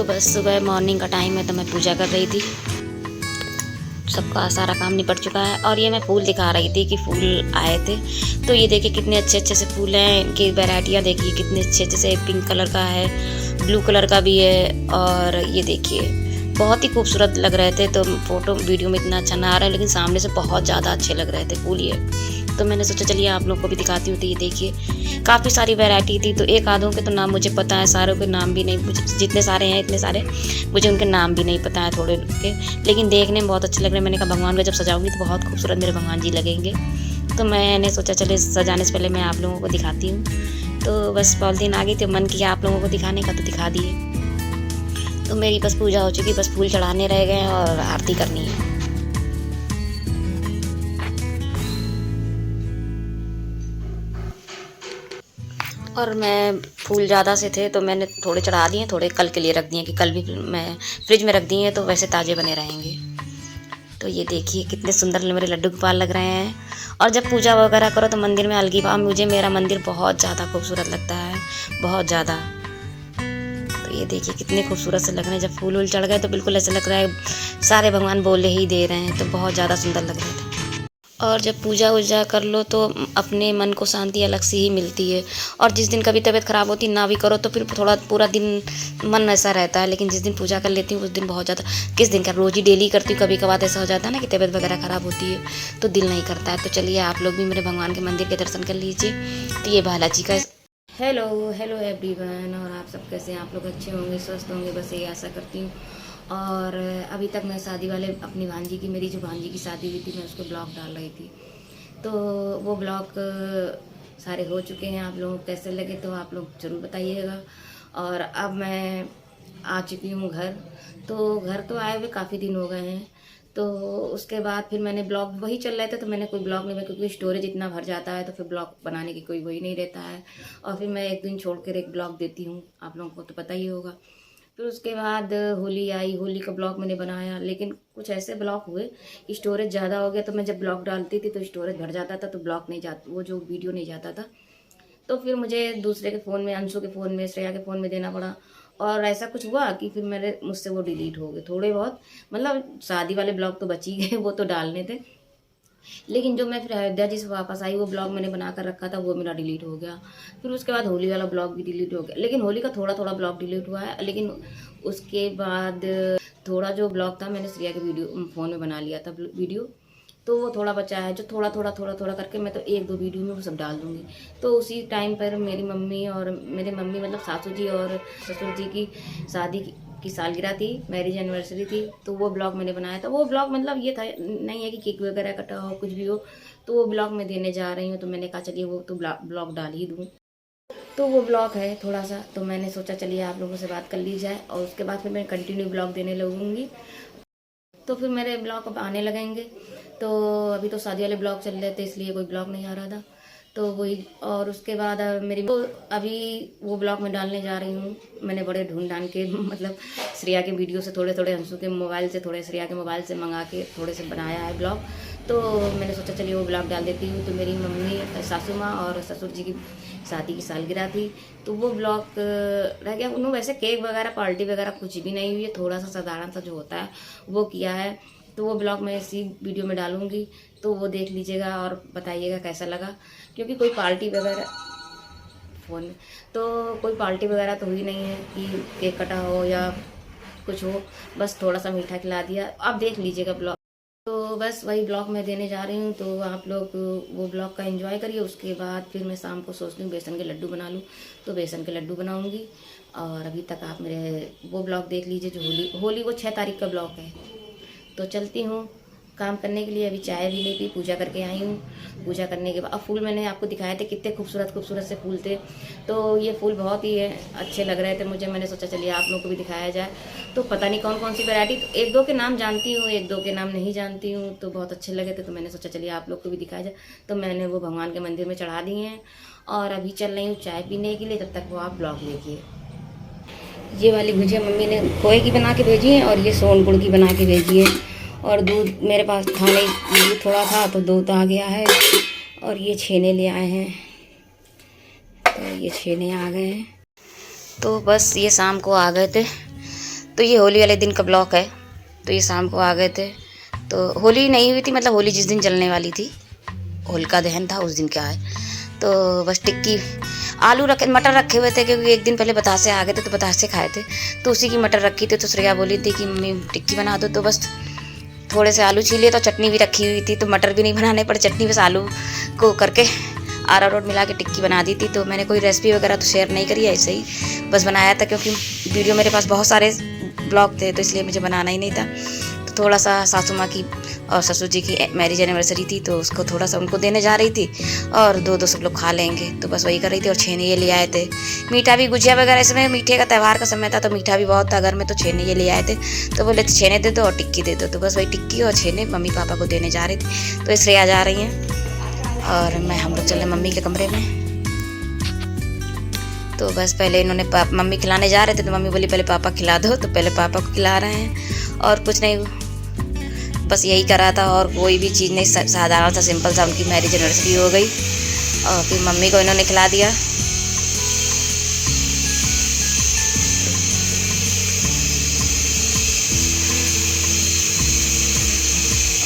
तो बस सुबह मॉर्निंग का टाइम है तो मैं पूजा कर रही थी। सबका सारा काम निपट चुका है और ये मैं फूल दिखा रही थी कि फूल आए थे। तो ये देखिए कितने अच्छे अच्छे से फूल हैं, इनकी वैरायटियाँ देखिए कितने अच्छे अच्छे से। पिंक कलर का है, ब्लू कलर का भी है और ये देखिए बहुत ही खूबसूरत लग रहे थे। तो फ़ोटो वीडियो में इतना अच्छा ना आ रहा है लेकिन सामने से बहुत ज़्यादा अच्छे लग रहे थे फूल ये। तो मैंने सोचा चलिए आप लोगों को भी दिखाती हूँ। तो ये देखिए काफ़ी सारी वैरायटी थी। तो एक आधों के तो नाम मुझे पता है, सारों के नाम भी नहीं, मुझे जितने सारे हैं इतने सारे मुझे उनके नाम भी नहीं पता है थोड़े के, लेकिन देखने में बहुत अच्छे लग रहे हैं। मैंने कहा भगवान को जब सजाऊंगी तो बहुत खूबसूरत मेरे भगवान जी लगेंगे। तो मैंने सोचा चले सजाने से पहले मैं आप लोगों को दिखाती हूँ। तो बस पॉलिथीन आ गई तो मन किया आप लोगों को दिखाने का, तो दिखा दिए। तो मेरी बस पूजा हो चुकी, बस फूल चढ़ाने रह गए और आरती करनी है। और मैं फूल ज़्यादा से थे तो मैंने थोड़े चढ़ा दिए, थोड़े कल के लिए रख दिए कि कल भी मैं फ्रिज में रख दिए तो वैसे ताज़े बने रहेंगे। तो ये देखिए कितने सुंदर मेरे लड्डू गोपाल लग रहे हैं। और जब पूजा वगैरह करो तो मंदिर में अलगी भाव, मुझे मेरा मंदिर बहुत ज़्यादा खूबसूरत लगता है, बहुत ज़्यादा। तो ये देखिए कितने खूबसूरत से लग रहे हैं। जब फूल वूल चढ़ गए तो बिल्कुल ऐसा लग रहा है सारे भगवान बोले ही दे रहे हैं, तो बहुत ज़्यादा सुंदर लग रहे थे। और जब पूजा वूजा कर लो तो अपने मन को शांति अलग से ही मिलती है। और जिस दिन कभी तबीयत ख़राब होती ना भी करो तो फिर थोड़ा पूरा दिन मन ऐसा रहता है, लेकिन जिस दिन पूजा कर लेती हूँ उस दिन बहुत ज़्यादा, किस दिन का रोज़ ही डेली करती हूँ, कभी कभार ऐसा हो जाता है ना कि तबीयत वगैरह ख़राब होती है तो दिल नहीं करता है। तो चलिए आप लोग भी मेरे भगवान के मंदिर के दर्शन कर लीजिए। तो ये बालाजी का हेलो हेलो एवरीवन, और आप सब कैसे हैं? आप लोग अच्छे होंगे, स्वस्थ होंगे, बस यही आशा करती हूँ। और अभी तक मैं शादी वाले अपनी भांजी की, मेरी जो भांजी की शादी हुई थी, मैं उसके ब्लॉग डाल रही थी। तो वो ब्लॉग सारे हो चुके हैं। आप लोगों को कैसे लगे तो आप लोग ज़रूर बताइएगा। और अब मैं आ चुकी हूँ घर। तो घर तो आए हुए काफ़ी दिन हो गए हैं। तो उसके बाद फिर मैंने ब्लॉग वही चल रहे थे तो मैंने कोई ब्लॉग नहीं बनाया, क्योंकि स्टोरेज इतना भर जाता है तो फिर ब्लॉग बनाने की कोई वही नहीं रहता है। और फिर मैं एक दिन छोड़ कर एक ब्लॉग देती हूँ, आप लोगों को तो पता ही होगा। फिर उसके बाद होली आई, होली का ब्लॉग मैंने बनाया, लेकिन कुछ ऐसे ब्लॉग हुए स्टोरेज ज़्यादा हो गया। तो मैं जब ब्लॉग डालती थी तो स्टोरेज भर जाता था, तो ब्लॉग नहीं जाता, वो जो वीडियो नहीं जाता था। तो फिर मुझे दूसरे के फ़ोन में, अंशु के फ़ोन में, श्रेया के फ़ोन में देना पड़ा। और ऐसा कुछ हुआ कि फिर मेरे मुझसे वो डिलीट हो गए थोड़े बहुत। मतलब शादी वाले ब्लॉग तो बच ही गए, वो तो डालने थे। लेकिन जो मैं फिर अयोध्या जी से वापस आई, वो ब्लॉग मैंने बना कर रखा था, वो मेरा डिलीट हो गया। फिर उसके बाद होली वाला ब्लॉग भी डिलीट हो गया, लेकिन होली का थोड़ा थोड़ा ब्लॉग डिलीट हुआ है। लेकिन उसके बाद थोड़ा जो ब्लॉग था मैंने श्रेया के वीडियो फ़ोन में बना लिया था वीडियो, तो वो थोड़ा बचा है, जो थोड़ा थोड़ा थोड़ा थोड़ा करके मैं तो एक दो वीडियो में वो सब डाल दूँगी। तो उसी टाइम पर मेरी मम्मी और मेरे मम्मी मतलब सासू जी और ससुर जी की शादी की सालगिरह थी, मैरिज एनिवर्सरी थी। तो वो ब्लॉग मैंने बनाया था। वो ब्लॉग मतलब ये था नहीं है कि केक वगैरह कटा हो, कुछ भी हो, तो वो ब्लॉग मैं देने जा रही हूँ। तो मैंने कहा चलिए वो तो ब्लॉग डाल ही दूँ। तो वो ब्लॉग है थोड़ा सा, तो मैंने सोचा चलिए आप लोगों से बात कर ली जाए और उसके बाद फिर मैं कंटिन्यू ब्लॉग देने लगूँगी। तो फिर मेरे ब्लॉग अब आने लगेंगे। तो अभी तो शादी वाले ब्लॉग चल रहे थे इसलिए कोई ब्लॉग नहीं आ रहा था, तो वही। और उसके बाद मेरी तो अभी वो ब्लॉग मैं डालने जा रही हूँ। मैंने बड़े ढूंढ ढांड के मतलब श्रेया के वीडियो से थोड़े थोड़े, अंशु के मोबाइल से थोड़े, श्रेया के मोबाइल से मंगा के थोड़े से बनाया है ब्लॉग। तो मैंने सोचा चलिए वो ब्लॉग डाल देती हूँ। तो मेरी मम्मी, सासू माँ और ससुर जी की शादी की सालगिरह थी, तो वो ब्लॉग रह गया। उन्होंने वैसे केक वगैरह, पार्टी वगैरह कुछ भी नहीं हुई है, थोड़ा सा साधारण सा जो होता है वो किया है। तो वो ब्लॉग मैं इसी वीडियो में डालूँगी, तो वो देख लीजिएगा और बताइएगा कैसा लगा। क्योंकि कोई पार्टी वगैरह फ़ोन में, तो कोई पार्टी वगैरह तो हुई नहीं है कि केक कटा हो या कुछ हो, बस थोड़ा सा मीठा खिला दिया। आप देख लीजिएगा ब्लॉग। तो बस वही ब्लॉग मैं देने जा रही हूँ, तो आप लोग वो ब्लॉग का एंजॉय करिए। उसके बाद फिर मैं शाम को सोचती हूँ बेसन के लड्डू बना लूँ, तो बेसन के लड्डू बनाऊँगी। और अभी तक आप मेरे वो ब्लॉग देख लीजिए जो होली वो 6 तारीख का ब्लॉग है। तो चलती हूँ काम करने के लिए। अभी चाय भी नहीं पी, पूजा करके आई हूँ। पूजा करने के बाद अब फूल मैंने आपको दिखाए थे, कितने खूबसूरत खूबसूरत से फूल थे। तो ये फूल बहुत ही अच्छे लग रहे थे मुझे। मैंने सोचा चलिए आप लोगों को भी दिखाया जाए। तो पता नहीं कौन कौन सी वैरायटी, तो एक दो के नाम जानती हूँ, एक दो के नाम नहीं जानती हूँ। तो बहुत अच्छे लगे थे तो मैंने सोचा चलिए आप लोग को भी दिखाया जाए। तो मैंने वो भगवान के मंदिर में चढ़ा दिए हैं और अभी चल रही हूँ चाय पीने के लिए। तब तक वो आप ब्लॉग देखिए। ये वाली भुजिया मम्मी ने खोए की बना के भेजी है और ये सोन गुड़ की बना के भेजी है। और दूध मेरे पास था नहीं, दूध थोड़ा था तो दूध आ गया है। और ये छेने ले आए हैं, तो ये छेने आ गए हैं। तो बस ये शाम को आ गए थे, तो ये होली वाले दिन का ब्लॉग है। तो ये शाम को आ गए थे, तो होली नहीं हुई थी, मतलब होली जिस दिन जलने वाली थी, होलिका दहन था उस दिन क्या है। तो बस टिक्की आलू रखे, मटर रखे हुए थे क्योंकि एक दिन पहले बतासे आ गए थे तो बतासे खाए थे, तो उसी की मटर रखी थी। तो श्रेया बोली थी कि मम्मी टिक्की बना दो, तो बस थोड़े से आलू छीले, तो चटनी भी रखी हुई थी, तो मटर भी नहीं बनाने पड़े, चटनी बस आलू को करके अरारोट मिला के टिक्की बना दी थी। तो मैंने कोई रेसिपी वगैरह तो शेयर नहीं करी, ऐसे ही बस बनाया था क्योंकि वीडियो मेरे पास बहुत सारे ब्लॉग थे, तो इसलिए मुझे बनाना ही नहीं था। तो थोड़ा सा सासू माँ की और ससुर जी की मैरिज एनिवर्सरी थी, तो उसको थोड़ा सा उनको देने जा रही थी, और दो सब लोग खा लेंगे, तो बस वही कर रही थी। और छेने ये ले आए थे, मीठा भी, गुजिया वगैरह, इसमें मीठे का त्यौहार का समय था तो मीठा भी बहुत था घर में, तो छेने ये ले आए थे। तो बोले छेने दे दो और टिक्की दे दो, तो बस वही टिक्की और छेने मम्मी पापा को देने जा रही थी। तो श्रेया जा रही हैं और हम लोग चले मम्मी के कमरे में। तो बस पहले इन्होंने मम्मी खिलाने जा रहे थे, तो मम्मी बोली पहले पापा खिला दो, तो पहले पापा को खिला रहे हैं। और कुछ नहीं, बस यही करा था, और कोई भी चीज़ नहीं, साधारण सा सिंपल सा उनकी मैरिज एनिवर्सरी हो गई। और फिर मम्मी को इन्होंने खिला दिया,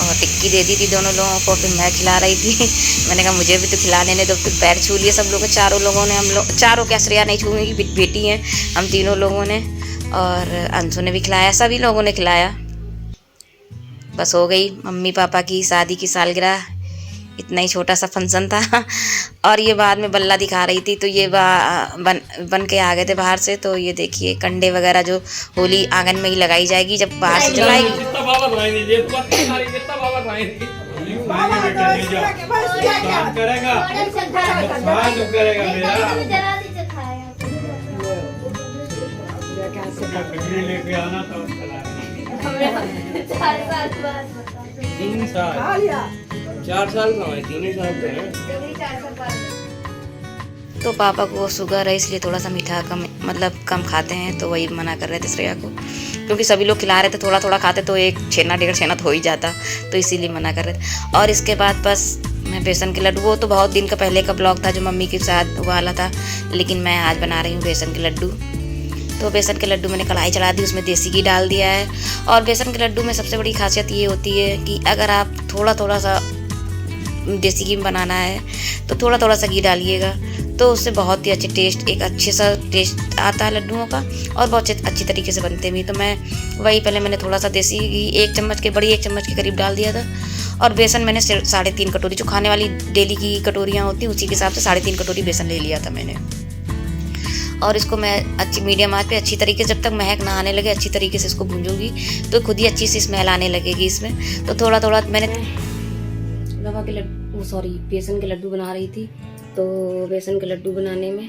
और टिक्की दे दी थी दोनों लोगों को। फिर मैं खिला रही थी मैंने कहा मुझे भी तो खिलाने ने दो। फिर पैर छू लिए सब लोगों, चारों लोगों ने, हम लोग चारों, क्या श्रेया नहीं छूएंगी, बेटी हैं हम तीनों लोगों ने, और अंशु ने भी खिलाया, सभी लोगों ने खिलाया। बस हो गई मम्मी पापा की शादी की सालगिरह, इतना ही छोटा सा फंक्शन था। और ये बाद में बल्ला दिखा रही थी, तो ये बन के आ गए थे बाहर से। तो ये देखिए कंडे वगैरह जो होली आंगन में ही लगाई जाएगी, जब बाहर से जलाएगी। तो पापा को शुगर है, इसलिए थोड़ा सा मीठा कम खाते हैं, तो वही मना कर रहे थे श्रेया को, क्योंकि सभी लोग खिला रहे थे, थोड़ा थोड़ा खाते तो एक छेना डेढ़ छेना तो हो ही जाता, तो इसीलिए मना कर रहे थे। और इसके बाद बस मैं बेसन के लड्डू, वो तो बहुत दिन का पहले का ब्लॉग था जो मम्मी के साथ वाला था, लेकिन मैं आज बना रही हूँ बेसन के लड्डू। तो बेसन के लड्डू मैंने कढ़ाई चढ़ा दी, उसमें देसी घी डाल दिया है। और बेसन के लड्डू में सबसे बड़ी खासियत ये होती है कि अगर आप थोड़ा सा देसी घी में बनाना है तो थोड़ा सा घी डालिएगा, तो उससे बहुत ही अच्छे टेस्ट, एक अच्छे सा टेस्ट आता है लड्डुओं का, और बहुत अच्छी तरीके से बनते भी। तो मैं वही पहले मैंने थोड़ा सा देसी घी 1 चम्मच के करीब डाल दिया था। और बेसन मैंने 3.5 कटोरी, जो खाने वाली डेली की कटोरियाँ होती हैं उसी के हिसाब से 3.5 कटोरी बेसन ले लिया था मैंने। और इसको मैं अच्छी मीडियम आंच पे अच्छी तरीके से, जब तक महक ना आने लगे, अच्छी तरीके से इसको भूंजूंगी, तो खुद ही अच्छी सी स्मेल आने लगेगी इसमें। तो थोड़ा मैंने रवा के बेसन के लड्डू बना रही थी। तो बेसन के लड्डू बनाने में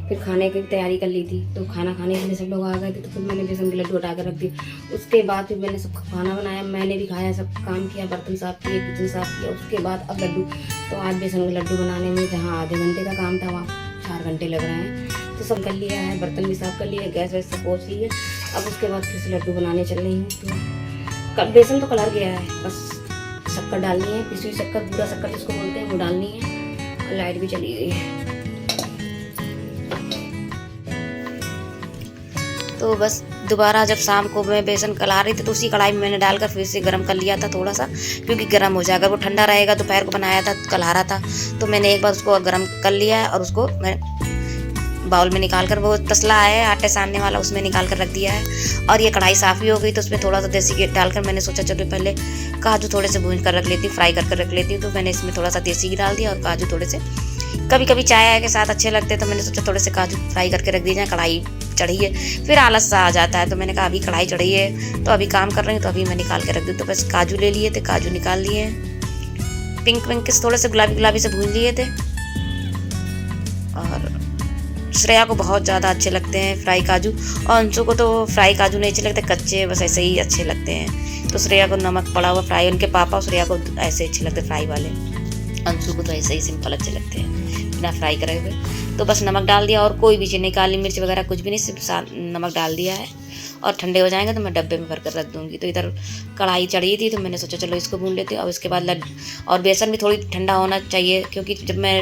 फिर खाने की तैयारी कर ली थी, तो खाना खाने के लिए सब लोग आ गए थे, तो फिर मैंने बेसन के लड्डू हटा कर रख दिए। उसके बाद फिर मैंने सब खाना बनाया, मैंने भी खाया, सब काम किया, बर्तन साफ किए, किचन साफ किया। उसके बाद अब लड्डू, तो आज बेसन के लड्डू बनाने में जहाँ आधे घंटे का काम था वहाँ 4 घंटे लग रहे हैं। तो सब कर लिया है, बर्तन भी साफ कर लिए, गैस वैस सब पोंछ ली है। अब उसके बाद फिर से लड्डू बनाने चल रही हूँ। तो बेसन तो कलर गया है, बस शक्कर डालनी है, पिसी हुई शक्कर, पूरा शक्कर जिसको बोलते हैं वो डालनी है। और लाइट भी चली गई है, तो बस दोबारा जब शाम को मैं बेसन कला रही थी तो उसी कढ़ाई में मैंने डालकर फिर से गर्म कर लिया था थोड़ा सा, क्योंकि गर्म हो जाएगा, वो ठंडा रहेगा। दोपहर को बनाया था, कला रहा था, तो मैंने एक बार उसको गर्म कर लिया है, और उसको मैं बाउल में निकाल कर, वो तसला है आटे सानने वाला, उसमें निकाल कर रख दिया है। और ये कढ़ाई साफ़ ही हो गई, तो उसमें थोड़ा सा देसी घी डालकर मैंने सोचा चलो पहले काजू थोड़े से भून कर रख लेती हूँ, फ्राई कर रख लेती हूँ। तो मैंने इसमें थोड़ा सा देसी घी डाल दिया, और काजू थोड़े से, कभी कभी चाय के साथ अच्छे लगते हैं, तो मैंने सोचा थोड़े से काजू फ्राई करके रख दिए जाए। कढ़ाई चढ़ी है, फिर आलस सा आ जाता है, तो मैंने कहा अभी कढ़ाई चढ़ी है तो अभी काम कर रही हूँ, तो अभी मैं निकाल के रख दूँ। तो बस काजू ले लिए थे, काजू निकाल लिए, पिंक से थोड़े से गुलाबी से भून लिए थे। और श्रेया को बहुत ज़्यादा अच्छे लगते हैं फ्राई काजू, और अंशु को तो फ्राई काजू नहीं अच्छे लगते, कच्चे बस ऐसे ही अच्छे लगते हैं। तो श्रेया को नमक पड़ा हुआ फ्राई, उनके पापा और श्रेया को ऐसे अच्छे लगते फ्राई वाले, अंशु को तो ऐसे ही सिंपल अच्छे लगते हैं बिना फ्राई करे हुए। तो बस नमक डाल दिया, और कोई भी चीज़ नहीं, काली मिर्च वगैरह कुछ भी नहीं, सिर्फ नमक डाल दिया है। और ठंडे हो जाएंगे तो मैं डब्बे में भर कर रख दूँगी। तो इधर कढ़ाई चढ़ी थी, तो मैंने सोचा चलो इसको भून लेती हूँ। और उसके बाद और बेसन भी थोड़ी ठंडा होना चाहिए, क्योंकि जब मैं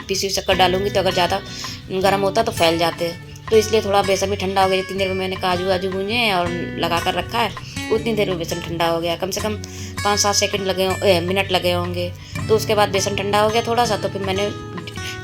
पिसी हुई शक्कर डालूंगी तो अगर ज़्यादा गर्म होता तो फैल जाते हैं, तो इसलिए थोड़ा बेसन भी ठंडा हो गया। जितनी देर में मैंने काजू वाजू भूंजे हैं और लगा कर रखा है, उतनी देर में बेसन ठंडा हो गया। कम से कम 5-7 सेकंड मिनट लगे होंगे। तो उसके बाद बेसन ठंडा हो गया थोड़ा सा, तो फिर मैंने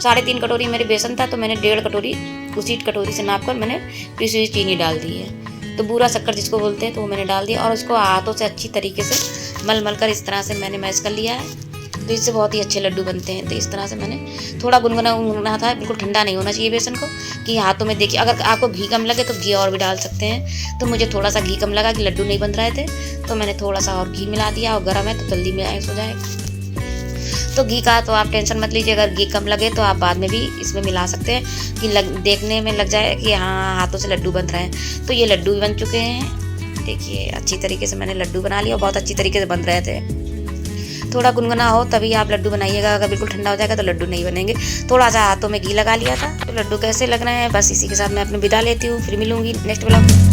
3.5 कटोरी मेरी बेसन था, तो मैंने 1.5 कटोरी उसी कटोरी से नाप कर मैंने पिसी हुई चीनी डाल दी है। तो बूरा शक्कर जिसको बोलते हैं, तो वो मैंने डाल दिया और उसको हाथों से अच्छी तरीके से मल कर इस तरह से मैंने मैश कर लिया है। तो इससे बहुत ही अच्छे लड्डू बनते हैं। तो इस तरह से मैंने थोड़ा गुनगुना था, बिल्कुल ठंडा नहीं होना चाहिए बेसन को, कि हाथों में देखिए। अगर आपको घी कम लगे तो घी और भी डाल सकते हैं। तो मुझे थोड़ा सा घी कम लगा कि लड्डू नहीं बन रहे थे, तो मैंने थोड़ा सा और घी मिला दिया। और गर्म है तो जल्दी मैश हो जाए। तो घी का तो आप टेंशन मत लीजिए, अगर घी कम लगे तो आप बाद में भी इसमें मिला सकते हैं, कि देखने में लग जाए कि हाँ हाथों से लड्डू बन रहे हैं। तो ये लड्डू भी बन चुके हैं। देखिए अच्छी तरीके से मैंने लड्डू बना लिया और बहुत अच्छी तरीके से बन रहे थे। थोड़ा गुनगुना हो तभी आप लड्डू बनाइएगा, अगर बिल्कुल ठंडा हो जाएगा तो लड्डू नहीं बनेंगे। थोड़ा सा हाथों में घी लगा लिया था। तो लड्डू कैसे लग रहे हैं, बस इसी के साथ मैं अपनी विदा लेती हूँ। फिर मिलूंगी नेक्स्ट ब्लॉग में।